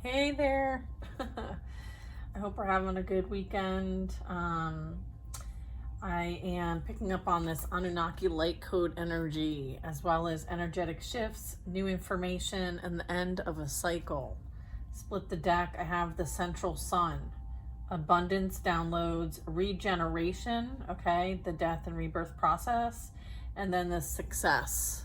Hey there. I hope we're having a good weekend. I am picking up on this Anunnaki light code energy, as well as energetic shifts, new information, and the end of a cycle. Split the deck. I have the central sun, abundance downloads, regeneration, okay, the death and rebirth process, and then the success.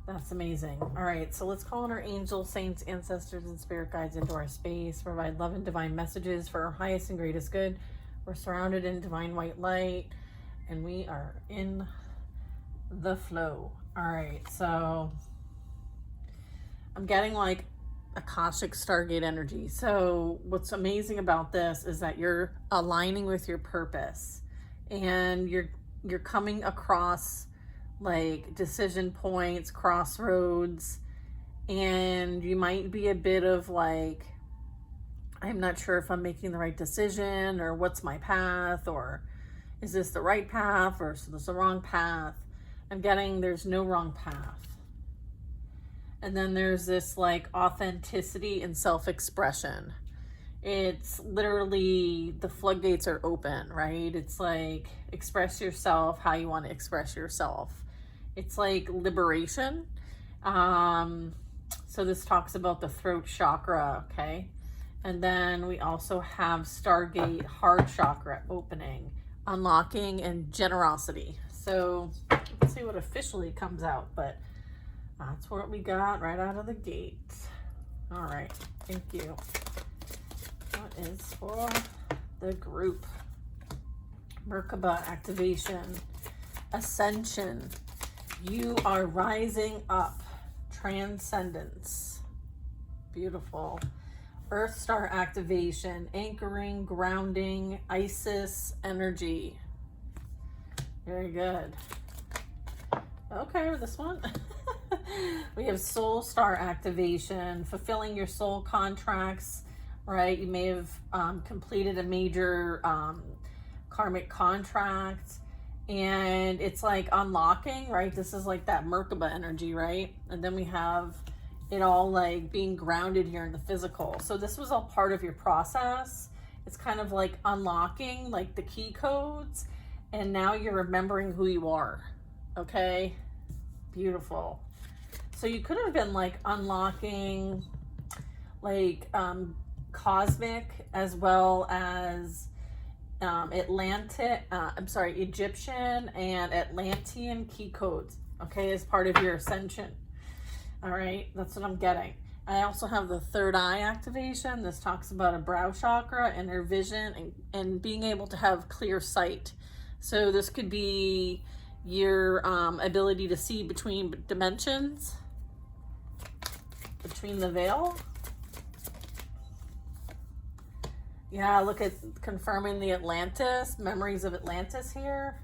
That's amazing. All right, so let's call on our angels, saints, ancestors, and spirit guides into our space. Provide love and divine messages for our highest and greatest good. We're surrounded in divine white light, and we are in the flow. All right, so I'm getting like Akashic Stargate energy. So what's amazing about this is that you're aligning with your purpose, and you're coming across like decision points, crossroads, and you might be a bit of like, I'm not sure if I'm making the right decision, or what's my path, or is this the right path, or is this the wrong path. I'm getting there's no wrong path. And then there's this like authenticity and self-expression. It's literally the floodgates are open, right? It's like express yourself how you want to express yourself. It's like liberation. So this talks about the throat chakra, okay? And then we also have Stargate heart chakra opening, unlocking, and generosity. So let's see what officially comes out, but that's what we got right out of the gate. All right, thank you. What is for the group? Merkaba activation, ascension. You are rising up, transcendence. Beautiful. Earth star activation, anchoring, grounding, Isis energy. Very good. Okay, this one. We have soul star activation, fulfilling your soul contracts, right? You may have completed a major karmic contract, and it's like unlocking, right? This is like that Merkaba energy, right? And then we have it all like being grounded here in the physical. So this was all part of your process. It's kind of like unlocking like the key codes, and now you're remembering who you are. Okay, beautiful. So you could have been like unlocking like cosmic as well as Egyptian and Atlantean key codes, okay, as part of your ascension. All right, that's what I'm getting. I also have the third eye activation. This talks about a brow chakra, inner vision, and being able to have clear sight. So this could be your ability to see between dimensions, between the veil. Yeah, look at confirming the Atlantis, memories of Atlantis here.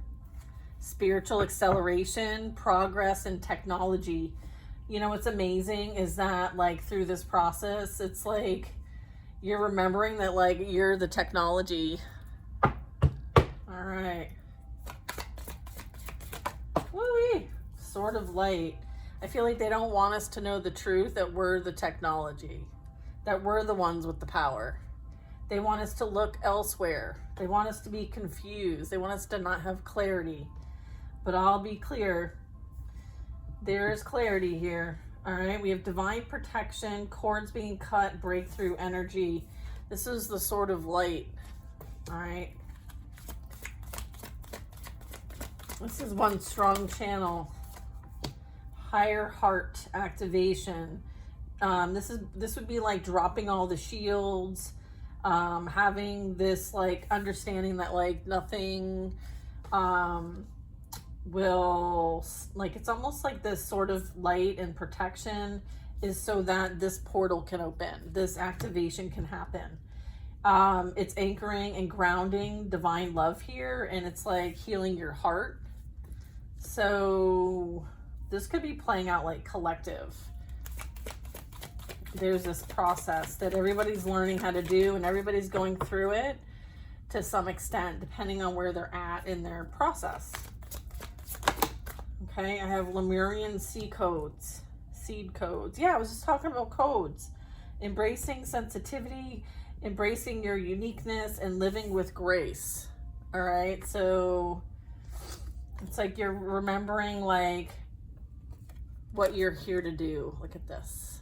Spiritual acceleration, progress, and technology. You know what's amazing is that like through this process, it's like you're remembering that like you're the technology. All right. Woo-wee. Sword of light. I feel like they don't want us to know the truth, that we're the technology, that we're the ones with the power. They want us to look elsewhere. They want us to be confused. They want us to not have clarity. But I'll be clear. There is clarity here. All right. We have divine protection, cords being cut, breakthrough energy. This is the sword of light. All right. This is one strong channel. Higher heart activation. This would be like dropping all the shields. Having this like understanding that like nothing will, like, it's almost like this sort of light and protection is so that this portal can open, this activation can happen. It's anchoring and grounding divine love here, and it's like healing your heart. So this could be playing out like collective. There's this process that everybody's learning how to do, and everybody's going through it to some extent, depending on where they're at in their process. Okay, I have Lemurian seed codes. Yeah, I was just talking about codes. embracing sensitivity, embracing your uniqueness, and living with grace. All right, so it's like you're remembering like what you're here to do. Look at this.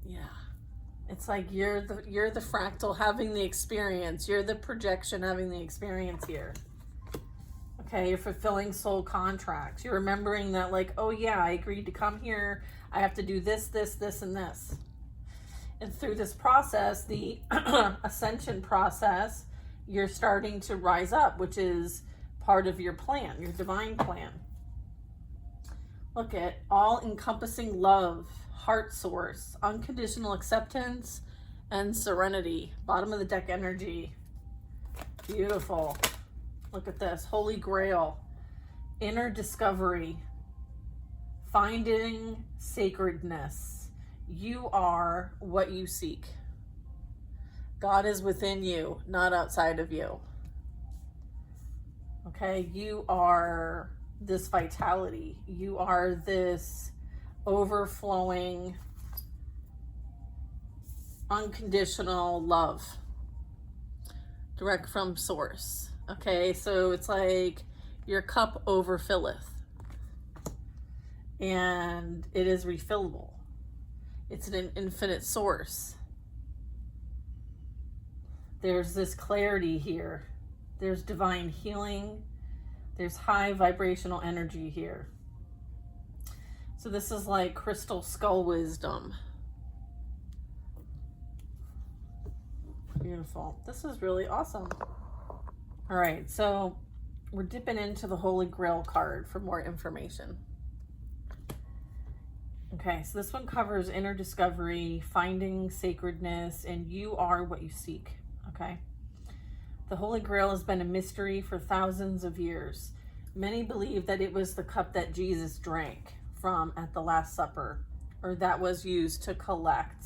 Yeah. It's like you're the fractal having the experience. You're the projection having the experience here. Okay, you're fulfilling soul contracts. You're remembering that like, oh yeah, I agreed to come here. I have to do this, this, this, and this. And through this process, the ascension process, you're starting to rise up, which is part of your plan, your divine plan. Look at all-encompassing love, heart source, unconditional acceptance, and serenity. Bottom of the deck energy. Beautiful. Look at this. Holy Grail. Inner discovery. Finding sacredness. You are what you seek. God is within you, not outside of you. Okay, you are this vitality. You are this overflowing, unconditional love. Direct from source. Okay, so it's like your cup overfilleth. And it is refillable. It's an infinite source. There's this clarity here. There's divine healing. There's high vibrational energy here. So this is like crystal skull wisdom. Beautiful. This is really awesome. All right, so we're dipping into the Holy Grail card for more information. Okay, so this one covers inner discovery, finding sacredness, and you are what you seek, okay? The Holy Grail has been a mystery for thousands of years. Many believe that it was the cup that Jesus drank from at the Last Supper, or that was used to collect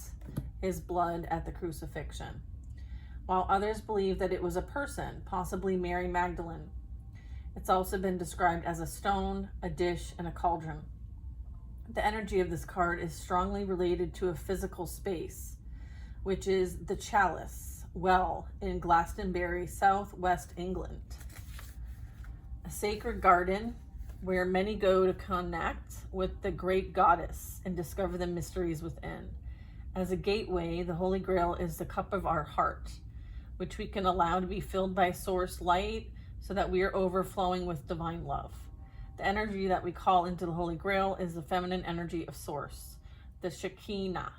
his blood at the crucifixion, while others believe that it was a person, possibly Mary Magdalene. It's also been described as a stone, a dish, and a cauldron. The energy of this card is strongly related to a physical space, which is the Chalice Well in Glastonbury, southwest England. A sacred garden where many go to connect with the great goddess and discover the mysteries within. As a gateway, the Holy Grail is the cup of our heart, which we can allow to be filled by source light so that we are overflowing with divine love. The energy that we call into the Holy Grail is the feminine energy of source, the Shekinah,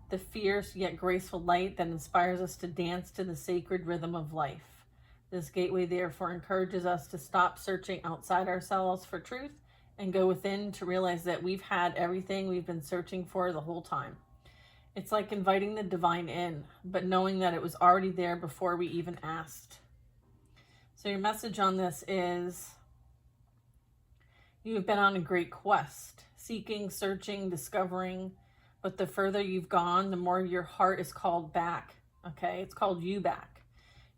the fierce yet graceful light that inspires us to dance to the sacred rhythm of life. This gateway therefore encourages us to stop searching outside ourselves for truth and go within to realize that we've had everything we've been searching for the whole time. It's like inviting the divine in, but knowing that it was already there before we even asked. So your message on this is, you have been on a great quest, seeking, searching, discovering, but the further you've gone, the more your heart is called back, okay? It's called you back.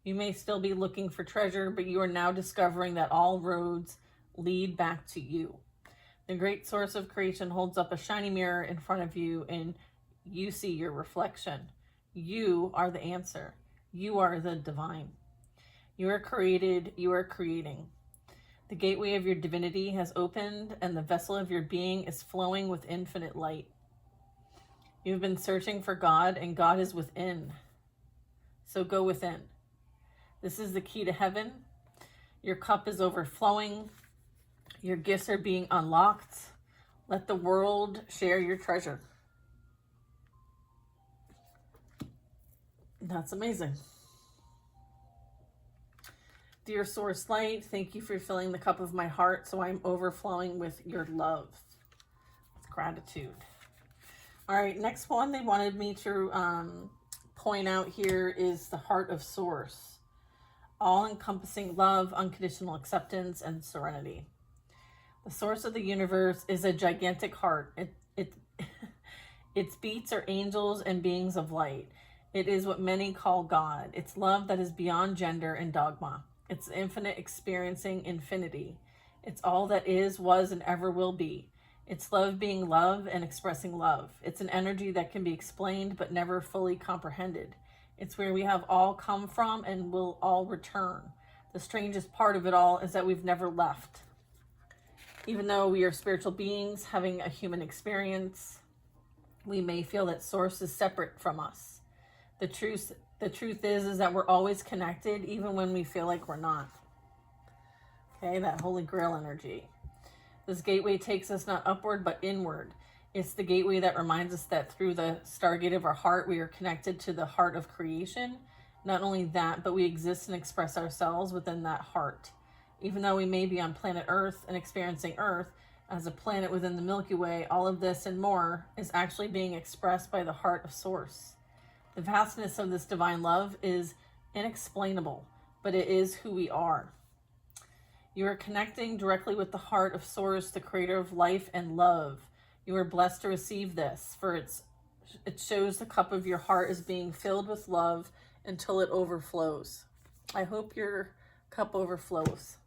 You may still be looking for treasure, but you are now discovering that all roads lead back to you. The great source of creation holds up a shiny mirror in front of you, and you see your reflection. You are the answer. You are the divine. You are created, you are creating. The gateway of your divinity has opened, and the vessel of your being is flowing with infinite light. You've been searching for God, and God is within. So go within. This is the key to heaven. Your cup is overflowing. Your gifts are being unlocked. Let the world share your treasure. That's amazing. Dear Source Light, thank you for filling the cup of my heart so I'm overflowing with your love. With gratitude. All right, next one they wanted me to point out here is the heart of Source. All-encompassing love, unconditional acceptance, and serenity. The source of the universe is a gigantic heart. Its beats are angels and beings of light. It is what many call God. It's love that is beyond gender and dogma. It's infinite experiencing infinity. It's all that is, was, and ever will be. It's love being love and expressing love. It's an energy that can be explained but never fully comprehended. It's where we have all come from and will all return. The strangest part of it all is that we've never left. Even though we are spiritual beings having a human experience, we may feel that source is separate from us. The truth is that we're always connected, even when we feel like we're not. Okay, that Holy Grail energy. This gateway takes us not upward, but inward. It's the gateway that reminds us that through the stargate of our heart, we are connected to the heart of creation. Not only that, but we exist and express ourselves within that heart. Even though we may be on planet Earth and experiencing Earth as a planet within the Milky Way, all of this and more is actually being expressed by the heart of Source. The vastness of this divine love is inexplainable, but it is who we are. You are connecting directly with the heart of Source, the creator of life and love. You are blessed to receive this, for it shows the cup of your heart is being filled with love until it overflows. I hope your cup overflows.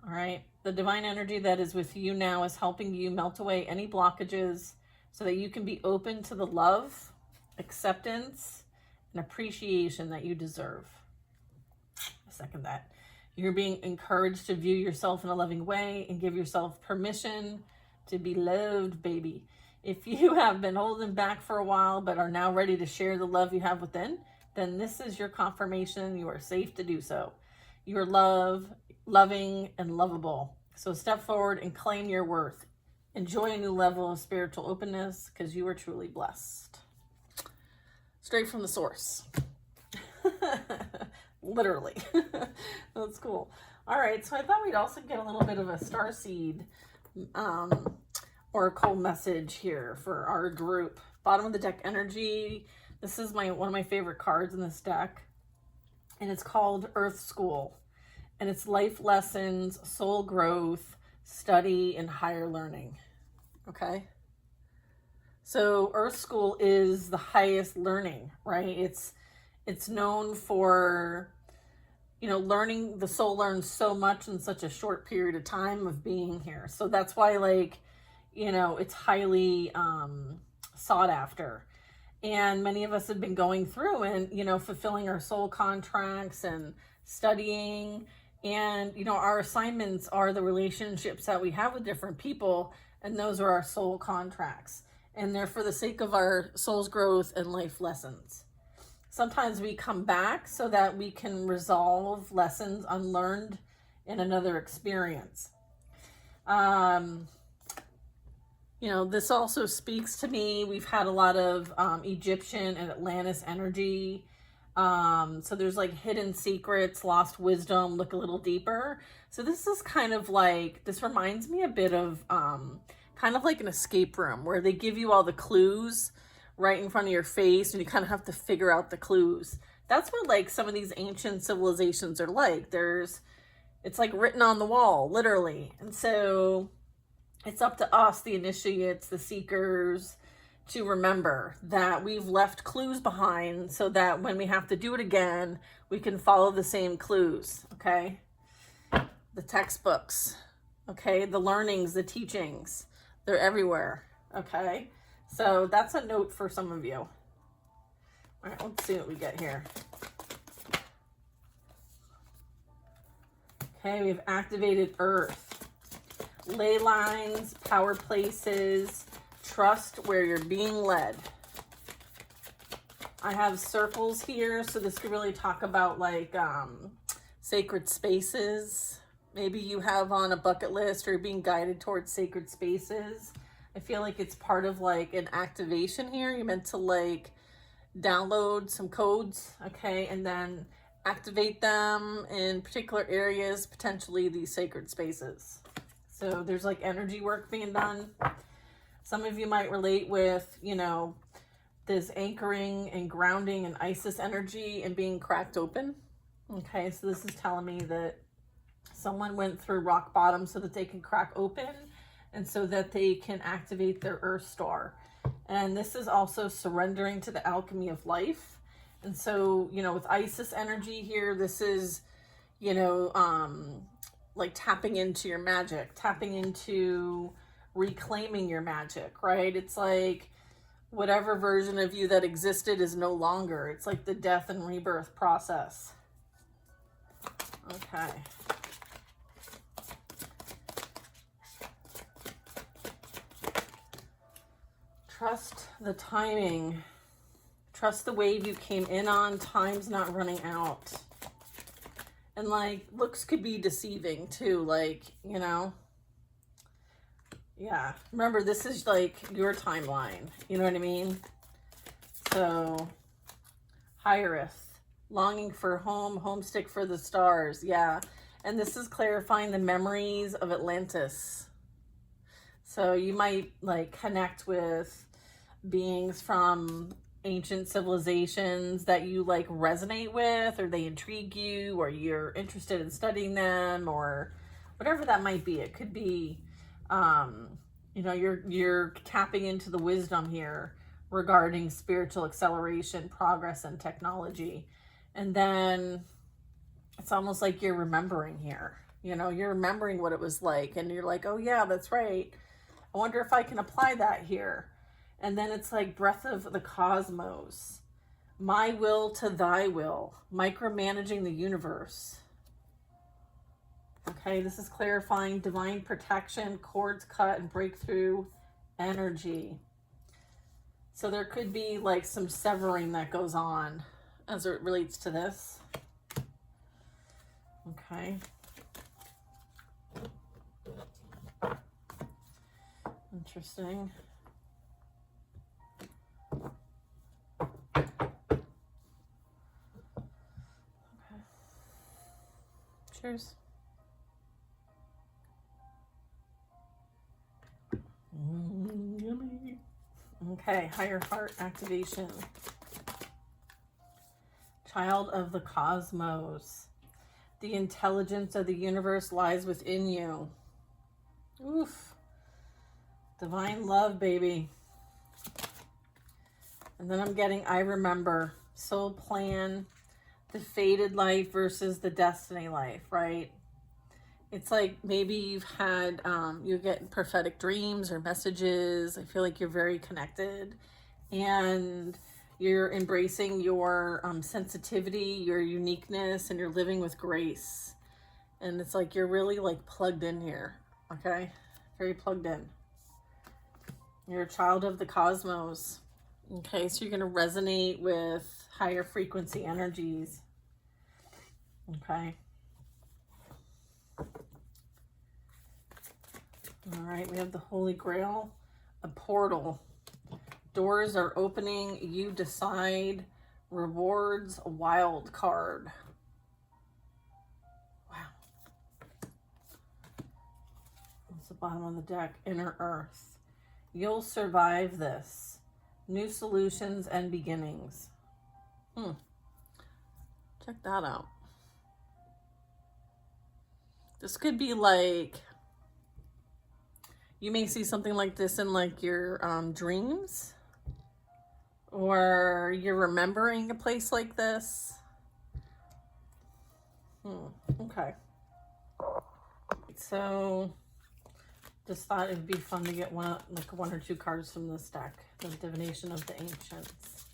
All right. The divine energy that is with you now is helping you melt away any blockages so that you can be open to the love, acceptance, and appreciation that you deserve. I second that. You're being encouraged to view yourself in a loving way and give yourself permission to be loved, baby. If you have been holding back for a while but are now ready to share the love you have within, then this is your confirmation you are safe to do so. You are loving, and lovable. So step forward and claim your worth. Enjoy a new level of spiritual openness because you are truly blessed. Straight from the source. Literally. That's cool. All right, so I thought we'd also get a little bit of a starseed oracle message here for our group. Bottom of the deck energy. This is one of my favorite cards in this deck, and it's called Earth School, and it's life lessons, soul growth, study, and higher learning. Okay. So Earth School is the highest learning, right? It's known for, learning. The soul learns so much in such a short period of time of being here. So that's why, it's highly sought after. And many of us have been going through and, fulfilling our soul contracts and studying. And, our assignments are the relationships that we have with different people. And those are our soul contracts. And they're for the sake of our soul's growth and life lessons. Sometimes we come back so that we can resolve lessons unlearned in another experience. This also speaks to me. We've had a lot of Egyptian and Atlantis energy. So there's hidden secrets, lost wisdom, look a little deeper. So this is this reminds me a bit of kind of like an escape room where they give you all the clues right in front of your face and you kind of have to figure out the clues. That's what some of these ancient civilizations are like. It's written on the wall, literally. And so it's up to us, the initiates, the seekers, to remember that we've left clues behind so that when we have to do it again, we can follow the same clues, okay? The textbooks, okay? The learnings, the teachings, they're everywhere, okay? So that's a note for some of you. All right, let's see what we get here. Okay, we've activated Earth. Ley lines, power places, trust where you're being led. I have circles here, so this could really talk about sacred spaces. Maybe you have on a bucket list or you're being guided towards sacred spaces. I feel like it's part of an activation here. You're meant to download some codes, okay, and then activate them in particular areas, potentially these sacred spaces. So there's energy work being done. Some of you might relate with, this anchoring and grounding and Isis energy and being cracked open. Okay, so this is telling me that someone went through rock bottom so that they can crack open and so that they can activate their Earth Star. And this is also surrendering to the alchemy of life. And so, with Isis energy here, this is, tapping into your magic, tapping into reclaiming your magic, right? It's like whatever version of you that existed is no longer. It's like the death and rebirth process. Okay. Trust the timing. Trust the wave you came in on. Time's not running out. And like, looks could be deceiving too. Like, you know. Yeah. Remember, this is like your timeline. You know what I mean? So, Hierith, longing for home, homestick for the stars. Yeah. And this is clarifying the memories of Atlantis. So you might like connect with beings from ancient civilizations that you like resonate with, or they intrigue you, or you're interested in studying them, or whatever that might be. It could be, you know, you're tapping into the wisdom here regarding spiritual acceleration, progress, and technology. And then it's almost like you're remembering here. You know, you're remembering what it was like, and you're like, oh yeah, that's right. I wonder if I can apply that here. And then it's like breath of the cosmos. My will to thy will. Micromanaging the universe. Okay, this is clarifying divine protection, cords cut, and breakthrough energy. So there could be like some severing that goes on as it relates to this. Okay. Interesting. Cheers. Yummy. Okay, higher heart activation. Child of the cosmos. The intelligence of the universe lies within you. Oof. Divine love, baby. And then I'm getting I remember. Soul plan. The fated life versus the destiny life, right? It's like maybe you've had, you're getting prophetic dreams or messages. I feel like you're very connected, and you're embracing your sensitivity, your uniqueness, and you're living with grace. And it's like you're really like plugged in here, okay? Very plugged in. You're a child of the cosmos. Okay, so you're going to resonate with higher frequency energies. Okay. All right, we have the Holy Grail, a portal. Doors are opening, you decide. Rewards, a wild card. Wow. That's the bottom of the deck, Inner Earth. You'll survive this. New solutions and beginnings. Check that out. This could be like, you may see something like this in like your dreams, or you're remembering a place like this. Okay. So just thought it'd be fun to get one or two cards from this deck. The Divination of the Ancients.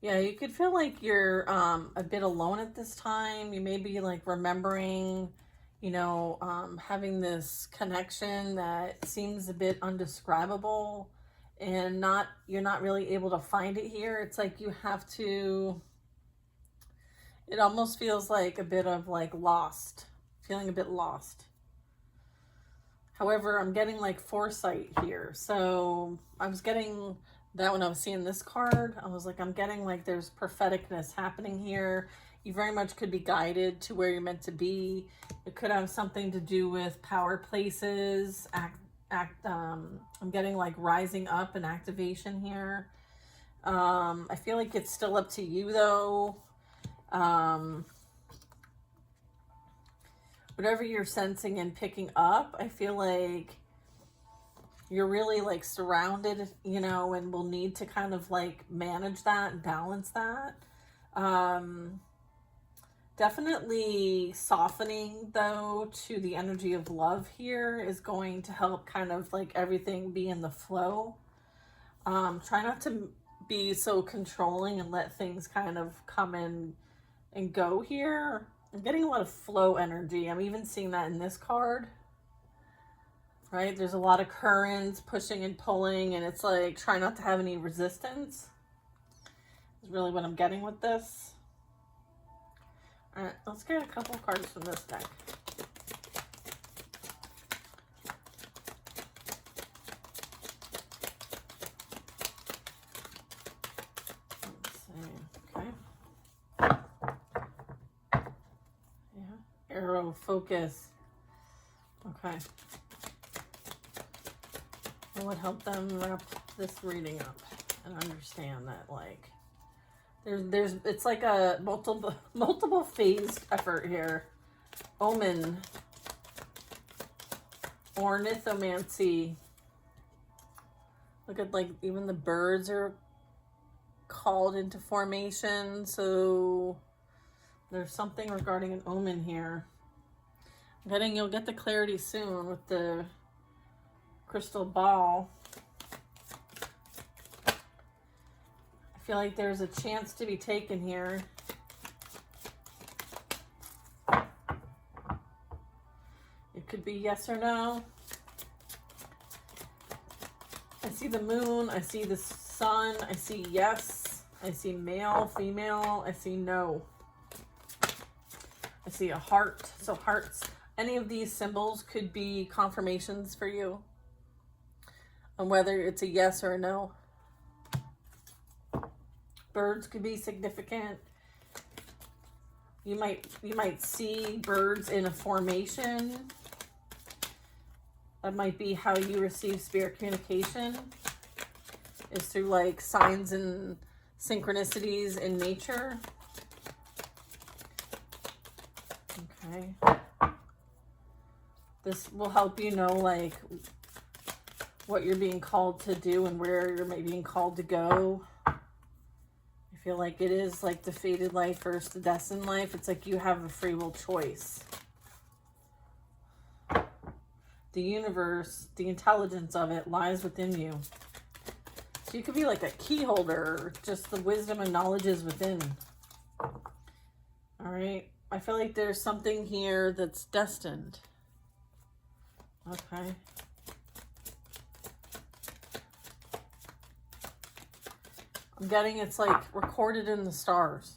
Yeah, you could feel like you're a bit alone at this time. You may be like remembering, you know, having this connection that seems a bit undescribable, and you're not really able to find it here. It's like you have to, it almost feels like a bit of like lost, feeling a bit lost. However, I'm getting like foresight here. So I was getting that when I was seeing this card. I was like, I'm getting like there's propheticness happening here. You very much could be guided to where you're meant to be. It could have something to do with power places. I'm getting like rising up and activation here. I feel like it's still up to you though. Whatever you're sensing and picking up, I feel like you're really like surrounded, you know, and will need to kind of like manage that and balance that. Definitely softening, though, to the energy of love here is going to help kind of like everything be in the flow. Try not to be so controlling and let things kind of come in and go here. I'm getting a lot of flow energy. I'm even seeing that in this card, right? There's a lot of currents pushing and pulling, and it's like try not to have any resistance is really what I'm getting with this. All right, let's get a couple of cards from this deck. Let's see. Okay. Yeah. Arrow, focus. Okay. What would help them wrap this reading up and understand that, like, there's it's like a multiple phased effort here. Omen, ornithomancy. Look at, like, even the birds are called into formation. So there's something regarding an omen here. I'm getting you'll get the clarity soon with the crystal ball. I feel like there's a chance to be taken here. It could be yes or no. I see the moon. I see the sun. I see yes. I see male, female. I see no. I see a heart. So hearts. Any of these symbols could be confirmations for you on whether it's a yes or a no. Birds could be significant. You might see birds in a formation. That might be how you receive spirit communication, is through like signs and synchronicities in nature. Okay. This will help you know like what you're being called to do and where you're being called to go. I feel like it is like the fated life versus the destined life. It's like you have a free will choice. The universe, the intelligence of it lies within you. So you could be like a key holder. Just the wisdom and knowledge is within. All right. I feel like there's something here that's destined. Okay. I'm getting it's like recorded in the stars.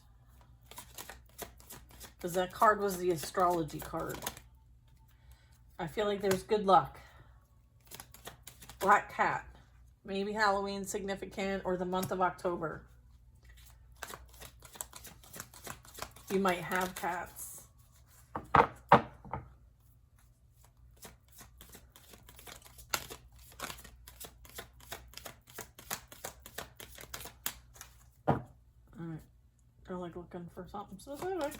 Because that card was the astrology card. I feel like there's good luck. Black cat. Maybe Halloween significant or the month of October. You might have cats. Alright. They're like looking for something specific.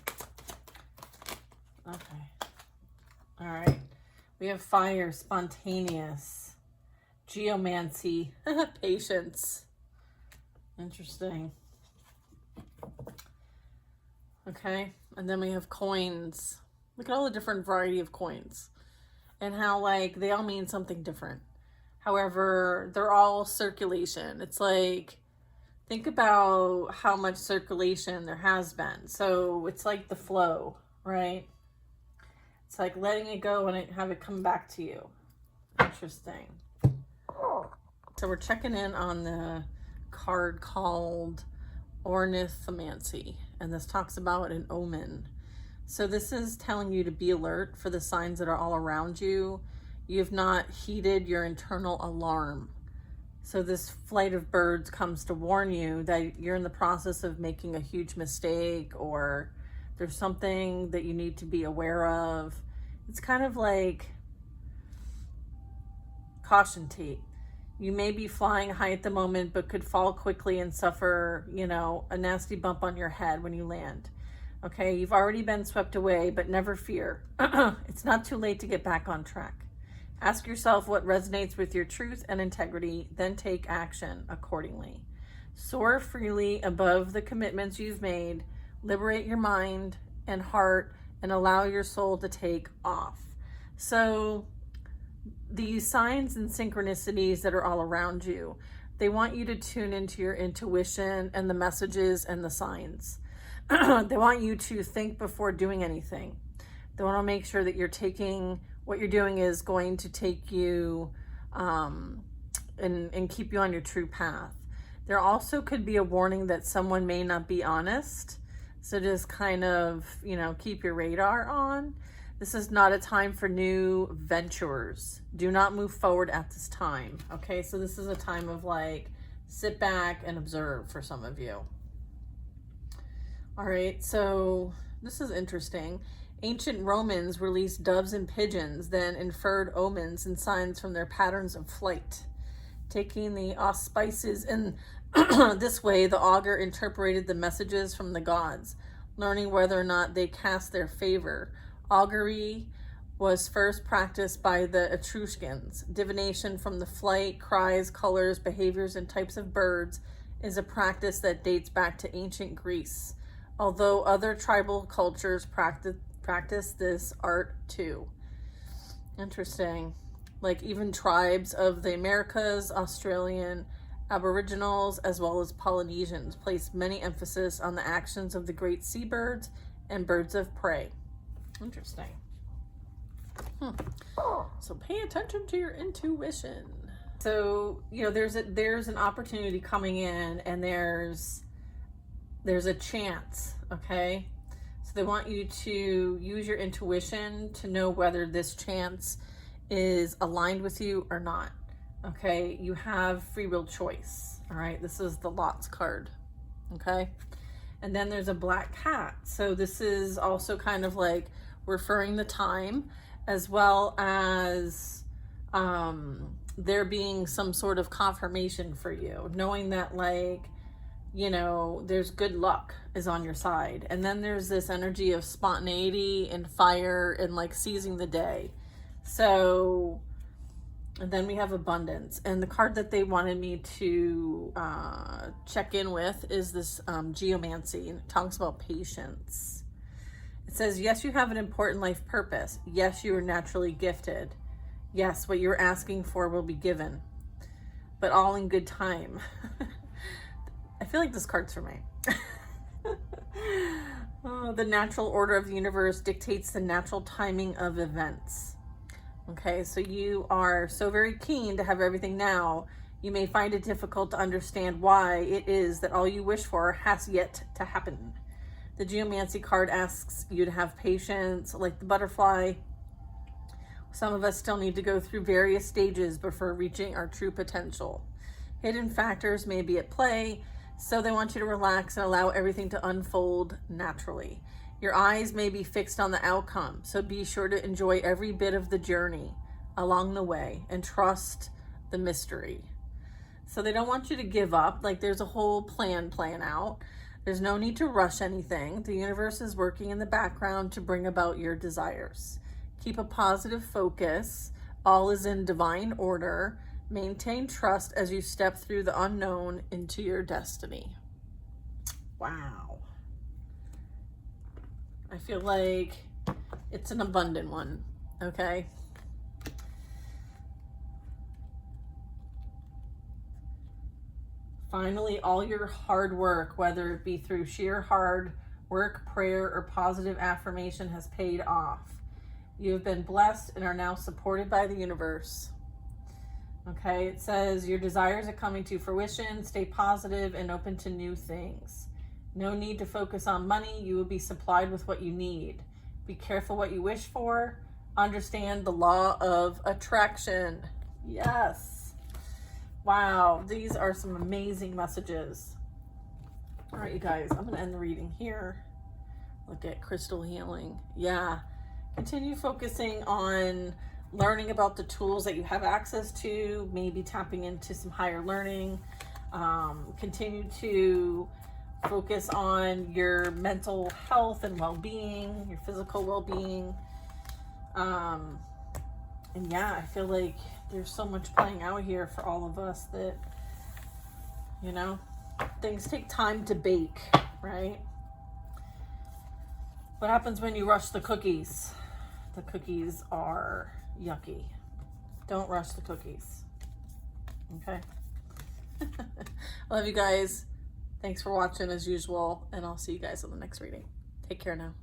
Okay. Alright. We have fire, spontaneous, geomancy, patience. Interesting. Okay. And then we have coins. Look at all the different variety of coins. And how like they all mean something different. However, they're all circulation. It's like, think about how much circulation there has been. So it's like the flow, right? It's like letting it go and have it come back to you. Interesting. So we're checking in on the card called ornithomancy. And this talks about an omen. So this is telling you to be alert for the signs that are all around you. You have not heeded your internal alarm. So this flight of birds comes to warn you that you're in the process of making a huge mistake, or there's something that you need to be aware of. It's kind of like caution tape. You may be flying high at the moment, but could fall quickly and suffer, a nasty bump on your head when you land. Okay, you've already been swept away, but never fear. It's not too late to get back on track. Ask yourself what resonates with your truth and integrity, then take action accordingly. Soar freely above the commitments you've made, liberate your mind, and heart and allow your soul to take off. So these signs and synchronicities that are all around you, they want you to tune into your intuition and the messages and the signs. They want you to think before doing anything. They want to make sure that you're taking, what you're doing is going to take you and keep you on your true path. There also could be a warning that someone may not be honest. So just kind of, you know, keep your radar on. This is not a time for new ventures. Do not move forward at this time. Okay, so this is a time of like, sit back and observe for some of you. All right, so this is interesting. Ancient Romans released doves and pigeons, then inferred omens and signs from their patterns of flight. Taking the auspices in this way, the augur interpreted the messages from the gods, learning whether or not they cast their favor. Augury was first practiced by the Etruscans. Divination from the flight, cries, colors, behaviors, and types of birds is a practice that dates back to ancient Greece, although other tribal cultures practice this art too. Interesting. Like even tribes of the Americas, Australian Aboriginals, as well as Polynesians place many emphasis on the actions of the great seabirds and birds of prey. Interesting. So pay attention to your intuition. So, you know, there's an opportunity coming in, and there's a chance, okay? So they want you to use your intuition to know whether this chance is aligned with you or not. Okay, you have free will choice. All right, this is the Lots card. Okay, and then there's a black cat. So this is also kind of like referring the time, as well as there being some sort of confirmation for you, knowing that, like, you know, there's good luck is on your side. And then there's this energy of spontaneity and fire and like seizing the day. So, and then we have abundance. And the card that they wanted me to check in with is this geomancy, and it talks about patience. It says, yes, you have an important life purpose. Yes, you are naturally gifted. Yes, what you're asking for will be given, but all in good time. I feel like this card's for me. Oh, the natural order of the universe dictates the natural timing of events. Okay, so you are so very keen to have everything now, you may find it difficult to understand why it is that all you wish for has yet to happen. The geomancy card asks you to have patience, like the butterfly. Some of us still need to go through various stages before reaching our true potential. Hidden factors may be at play, so they want you to relax and allow everything to unfold naturally. Your eyes may be fixed on the outcome, so be sure to enjoy every bit of the journey along the way and trust the mystery. So they don't want you to give up. Like, there's a whole plan out. There's no need to rush anything. The universe is working in the background to bring about your desires. Keep a positive focus. All is in divine order. Maintain trust as you step through the unknown into your destiny. Wow. I feel like it's an abundant one, okay? Finally, all your hard work, whether it be through sheer hard work, prayer, or positive affirmation, has paid off. You have been blessed and are now supported by the universe. Okay, it says your desires are coming to fruition. Stay positive and open to new things. No need to focus on money. You will be supplied with what you need. Be careful what you wish for. Understand the law of attraction. Yes. Wow, these are some amazing messages. All right, you guys, I'm going to end the reading here. Look at crystal healing. Yeah. Continue focusing on learning about the tools that you have access to, maybe tapping into some higher learning. Continue to focus on your mental health and well-being, your physical well-being. And yeah, I feel like there's so much playing out here for all of us that, you know, things take time to bake, right? What happens when you rush the cookies? The cookies are yucky. Don't rush the cookies. Okay? Love you guys. Thanks for watching as usual, and I'll see you guys on the next reading. Take care now.